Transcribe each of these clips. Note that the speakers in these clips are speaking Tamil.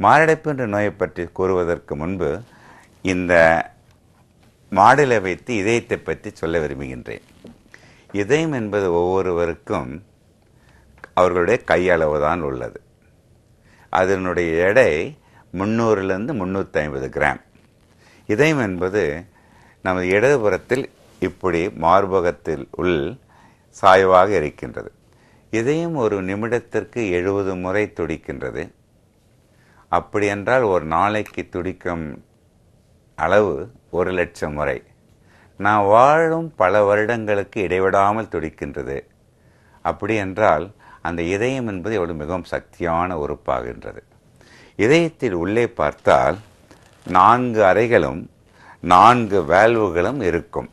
மாரடைப்பு என்ற நோயை பற்றி கூறுவதற்கு முன்பு இந்த மாடலை வைத்து இதயத்தை பற்றி சொல்ல விரும்புகின்றேன். இதயம் என்பது ஒவ்வொருவருக்கும் அவர்களுடைய கையளவு தான் உள்ளது. அதனுடைய எடை 300லிருந்து 350 கிராம். இதயம் என்பது நமது இடதுபுறத்தில் இப்படி மார்பகத்தில் உள் சாய்வாக இருக்கின்றது. இதயம் ஒரு நிமிடத்திற்கு 70 முறை துடிக்கின்றது. அப்படி என்றால் ஒரு நாளைக்கு துடிக்கும் அளவு 1,00,000 முறை. நான் வாழும் பல வருடங்களுக்கு இடைவிடாமல் துடிக்கின்றது. அப்படி என்றால் அந்த இதயம் என்பது எவ்வளவு மிகவும் சக்தியான உறுப்பாகின்றது. இதயத்தில் உள்ளே பார்த்தால் 4 அறைகளும் 4 வால்வுகளும் இருக்கும்.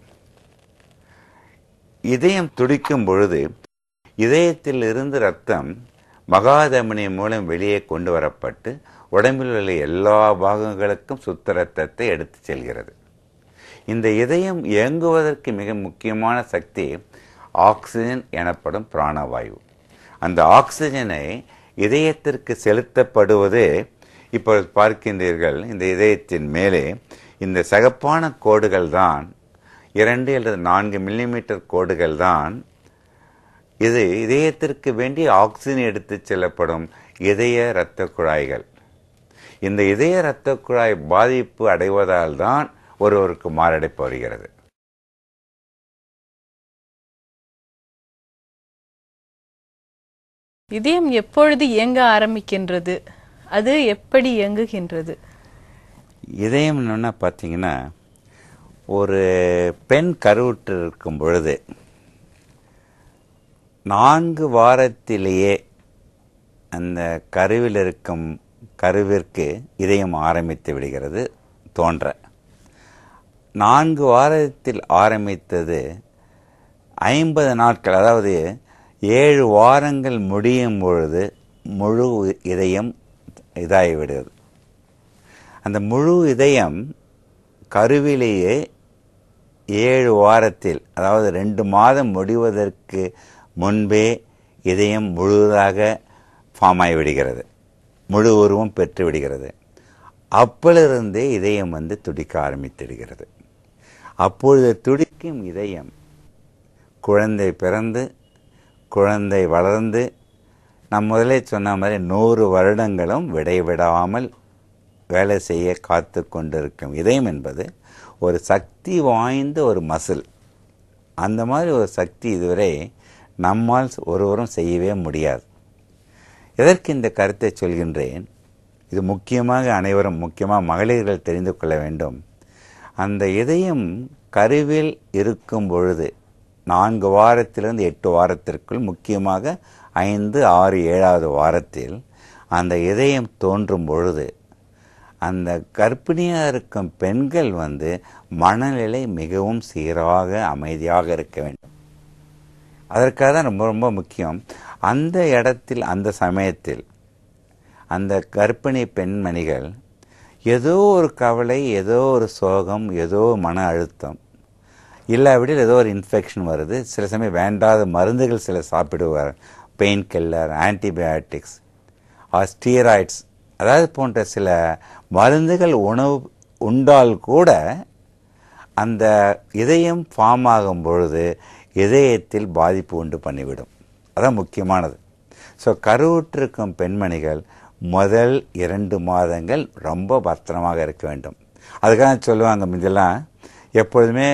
இதயம் துடிக்கும் பொழுது இதயத்தில் இருந்து இரத்தம் மகாதமனி மூலம் வெளியே கொண்டு வரப்பட்டு உடம்பில் உள்ள எல்லா பாகங்களுக்கும் சுத்த இரத்தத்தை எடுத்து செல்கிறது. இந்த இதயம் இயங்குவதற்கு மிக முக்கியமான சக்தி ஆக்சிஜன் எனப்படும் பிராணவாயு. அந்த ஆக்சிஜனை இதயத்திற்கு செலுத்தப்படுவதே இப்பொழுது பார்க்கின்றீர்கள். இந்த இதயத்தின் மேலே இந்த சகப்பான கோடுகள் தான் 2 அல்லது 4 மில்லிமீட்டர் கோடுகள் தான் இது இதயத்திற்கு வேண்டி ஆக்சிஜன் எடுத்து செல்லப்படும் இதய இரத்த குழாய்கள். இந்த இதய இரத்த குழாய் பாதிப்பு அடைவதால் தான் ஒருவருக்கு மாரடைப்பு வருகிறது. இதயம் எப்பொழுது இயங்க ஆரம்பிக்கின்றது? அது எப்படி இயங்குகின்றது? இதயம் என்ன பார்த்தீங்கன்னா, ஒரு பெண் கருவுற்று இருக்கும் பொழுது 4 வாரத்திலேயே அந்த கருவில் இருக்கும் கருவிற்கு இதயம் ஆரம்பித்து விடுகிறது தோன்ற. 4 வாரத்தில் ஆரம்பித்தது 50 நாட்கள், அதாவது 7 வாரங்கள் முடியும் பொழுது முழு இதயம் இதாகிவிடுகிறது. அந்த முழு இதயம் கருவிலேயே 7 வாரத்தில், அதாவது 2 மாதம் முடிவதற்கு முன்பே இதயம் முழுவதாக ஃபார்ம் ஆகிவிடுகிறது, முழு உருவம் பெற்று விடுகிறது. அப்பொழுதிருந்தே இதயம் துடிக்க ஆரம்பித்திடுகிறது. அப்பொழுது துடிக்கும் இதயம் குழந்தை பிறந்து குழந்தை வளர்ந்து நம் முதலே சொன்ன மாதிரி 100 வருடங்களும் விடைவிடாமல் வேலை செய்ய காத்து கொண்டிருக்கும் இதயம் என்பது ஒரு சக்தி வாய்ந்த ஒரு மசில். அந்த மாதிரி ஒரு சக்தி இதுவரை நம்மால் ஒருவரும் செய்யவே முடியாது. எதற்கு இந்த கருத்தை சொல்கின்றேன்? இது முக்கியமாக அனைவரும், முக்கியமாக மகளிர்கள் தெரிந்து கொள்ள வேண்டும். அந்த இதயம் கருவில் இருக்கும் பொழுது 4 வாரத்திலிருந்து 8 வாரத்திற்குள், முக்கியமாக 5, 6, 7வது வாரத்தில் அந்த இதயம் தோன்றும் பொழுது அந்த கர்ப்பிணியாக இருக்கும் பெண்கள் மனநிலை மிகவும் சீராக அமைதியாக இருக்க வேண்டும். அதற்காக தான் ரொம்ப ரொம்ப முக்கியம். அந்த இடத்தில், அந்த சமயத்தில் அந்த கர்ப்பிணி பெண்மணிகள் ஏதோ ஒரு கவலை, ஏதோ ஒரு சோகம், ஏதோ மன அழுத்தம், இல்லாவிடில் ஏதோ ஒரு இன்ஃபெக்ஷன் வருது. சில சமயம் வேண்டாத மருந்துகள் சில சாப்பிடுவார், பெயின் கில்லர், ஆன்டிபயோட்டிக்ஸ், ஸ்டீராய்ட்ஸ், அதாவது போன்ற சில மருந்துகள் உணவு உண்டால் கூட அந்த இதயம் ஃபார்ம் ஆகும் பொழுது இதயத்தில் பாதிப்பு உண்டு பண்ணிவிடும். அதான் முக்கியமானது. ஸோ கருவுற்றிருக்கும் பெண்மணிகள் முதல் 2 மாதங்கள் ரொம்ப பத்திரமாக இருக்க வேண்டும். அதுக்காக சொல்லுவாங்க முன்னெல்லாம், எப்பொழுதுமே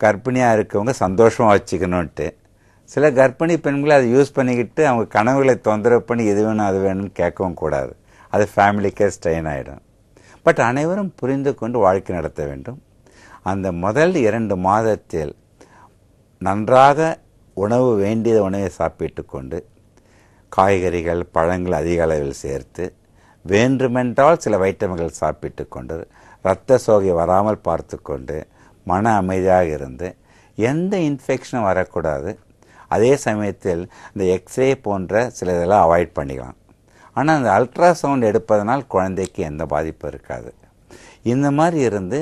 கர்ப்பிணியாக இருக்கவங்க சந்தோஷமாக வச்சுக்கணுன்ட்டு. சில கர்ப்பிணி பெண்களை அதை யூஸ் பண்ணிக்கிட்டு அவங்க கனவுகளை தொந்தரவு பண்ணி இது வேணும் அது வேணும்னு கேட்கவும் கூடாது. அது ஃபேமிலிக்கே ஸ்ட்ரெயின் ஆகிடும். பட் அனைவரும் புரிந்து கொண்டு வாழ்க்கை நடத்த வேண்டும். அந்த முதல் 2 மாதத்தில் நன்றாக உணவு, வேண்டிய உணவை சாப்பிட்டு கொண்டு, காய்கறிகள், பழங்கள் அதிக அளவில் சேர்த்து, வேண்டுமென்றால் சில வைட்டமின்கள் சாப்பிட்டு கொண்டு, இரத்த சோகை வராமல் பார்த்து கொண்டு, மன அமைதியாக இருந்து, எந்த இன்ஃபெக்ஷனும் வரக்கூடாது. அதே சமயத்தில் இந்த எக்ஸ்ரே போன்ற சில இதெல்லாம் அவாய்ட் பண்ணிக்கலாம். ஆனால் அந்த அல்ட்ராசவுண்ட் எடுப்பதனால் குழந்தைக்கு எந்த பாதிப்பும் இருக்காது. இந்த மாதிரி இருந்து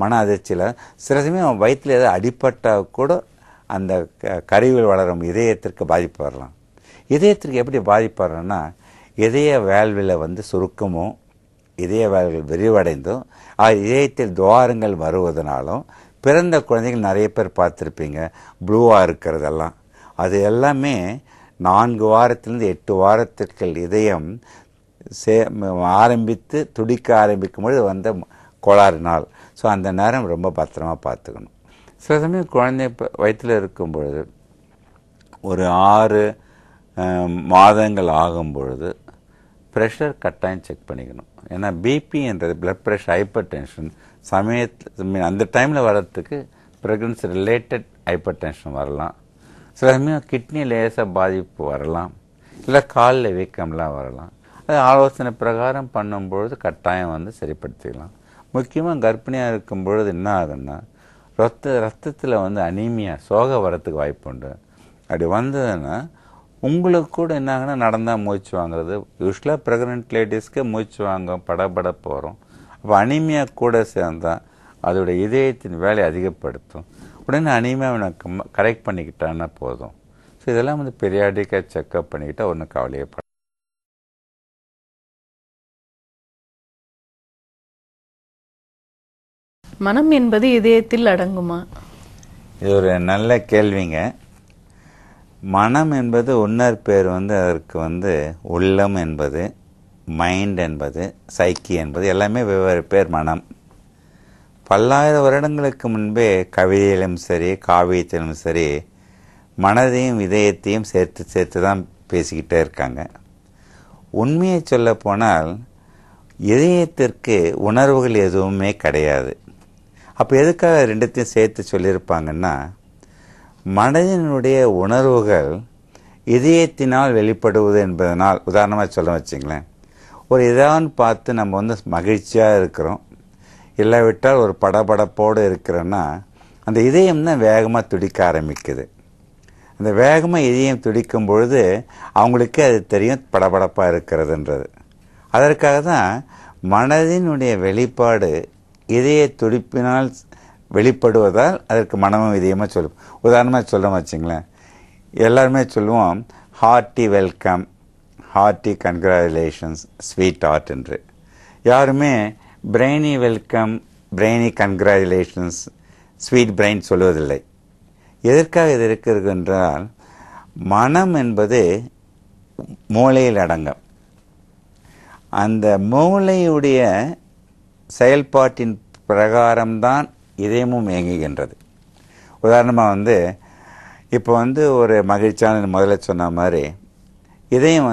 மன அதிர்ச்சியில் சில சமயம் வயிற்றில் ஏதாவது அடிப்பட்டால் கூட அந்த கருவில் வளரும் இதயத்திற்கு பாதிப்பு வரலாம். இதயத்திற்கு எப்படி பாதிப்பு வரணும்னா, இதய வேல்வில் சுருக்கமோ இதய வால்கள் விரிவடைந்தும் இதயத்தில் துவாரங்கள் வருவதனாலும் பிறந்த குழந்தைகள் நிறைய பேர் பார்த்துருப்பீங்க ப்ளூவாக இருக்கிறதெல்லாம். அது எல்லாமே 4 வாரத்திலிருந்து 8 வாரத்திற்கு இதயம் ஆரம்பித்து துடிக்க ஆரம்பிக்கும் பொழுது வந்த கோளாறு நாள். ஸோ அந்த நேரம் ரொம்ப பத்திரமா பார்த்துக்கணும். சில சமயம் குழந்தை வயிற்றில் இருக்கும் பொழுது ஒரு 6 மாதங்கள் ஆகும் பொழுது ப்ரெஷர் கட்டாயம் செக் பண்ணிக்கணும். ஏன்னா பிபின்றது பிளட் ப்ரெஷர் ஹைப்பர் டென்ஷன் சமயத்தில் அந்த டைமில் வர்றதுக்கு ப்ரெக்னன்சி ரிலேட்டட் ஹைப்பர் டென்ஷன் வரலாம். சில சமயம் கிட்னி லேசாக பாதிப்பு வரலாம், இல்லை காலில் வீக்கம்லாம் வரலாம். அது ஆலோசனை பிரகாரம் பண்ணும்பொழுது கட்டாயம் சரிப்படுத்திக்கலாம். முக்கியமாக கர்ப்பிணியாக இருக்கும் பொழுது என்ன ஆகுன்னா ரத்தத்தில் அனீமியா சோகை வரத்துக்கு வாய்ப்பு உண்டு. அப்படி வந்ததுன்னா உங்களுக்கு கூட என்ன ஆகுனா நடந்தால் மூச்சு வாங்குறது. யூஸ்வலாக ப்ரெக்னென்ட் லேடிஸ்க்கு மூச்சு வாங்க படபட போகிறோம். அப்போ அனீமியா கூட சேர்ந்தால் அதோட இதயத்தின் வேலையை அதிகப்படுத்தும். உடனே அனீமியாவை கரெக்ட் பண்ணிக்கிட்டான்னா போதும். ஸோ இதெல்லாம் பீரியாடிக்காக செக்அப் பண்ணிக்கிட்டா ஒன்றும் கவலையப்படும். மனம் என்பது இதயத்தில் அடங்குமா? இது ஒரு நல்ல கேள்விங்க. மனம் என்பது உன்னர் பேர் அதற்கு உள்ளம் என்பது, மைண்ட் என்பது, சைக்கி என்பது எல்லாமே வெவ்வேறு பேர் மனம். பல்லாயிரம் வருடங்களுக்கு முன்பே கவிதையிலும் சரி காவியத்திலும் சரி மனதையும் இதயத்தையும் சேர்த்து தான் பேசிக்கிட்டே இருக்காங்க. உண்மையை சொல்ல போனால் இதயத்திற்கு உணர்வுகள் எதுவுமே கிடையாது. அப்போ எதுக்காக ரெண்டுத்தையும் சேர்த்து சொல்லியிருப்பாங்கன்னா, மனதினுடைய உணர்வுகள் இதயத்தினால் வெளிப்படுவது என்பதனால். உதாரணமாக சொல்ல வச்சுங்களேன், ஒரு இதான்னு பார்த்து நம்ம மகிழ்ச்சியாக இருக்கிறோம், இல்லாவிட்டால் ஒரு படபடப்போடு இருக்கிறோன்னா அந்த இதயம் தான் வேகமாக துடிக்க ஆரம்பிக்குது. அந்த வேகமாக இதயம் துடிக்கும் பொழுது அவங்களுக்கே அது தெரியும் படபடப்பாக இருக்கிறதுன்றது. அதற்காக தான் மனதினுடைய வெளிப்பாடு இதய துடிப்பினால் வெளிப்படுவதால் அதற்கு மனமும் இதயமாக சொல்லும். உதாரணமாக சொல்ல வச்சுங்களேன், எல்லாருமே சொல்லுவோம் hearty welcome, hearty congratulations, sweet heart என்று. யாருமே brainy welcome, brainy congratulations, sweet brain சொல்வதில்லை. எதற்காக இது இருக்கிறது என்றால், மனம் என்பது மூளையில் அடங்கும். அந்த மூளையுடைய செயல்பாட்டின் பிரகாரம்தான் இதயமும் இயங்குகின்றது. உதாரணமாக இப்போ ஒரு மகிழ்ச்சியான முதல்ல சொன்ன மாதிரி இதயம்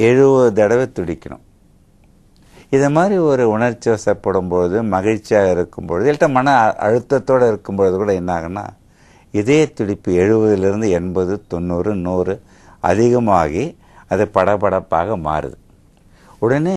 70 தடவை துடிக்கணும். இது மாதிரி ஒரு உணர்ச்சி வசப்படும் பொழுது, மகிழ்ச்சியாக இருக்கும்பொழுது, இல்லைட்ட மன அழுத்தத்தோடு இருக்கும்பொழுது கூட என்ன ஆகுன்னா இதய துடிப்பு 70லிருந்து 80, 90, 100 அதிகமாகி அது படபடப்பாக மாறுது. உடனே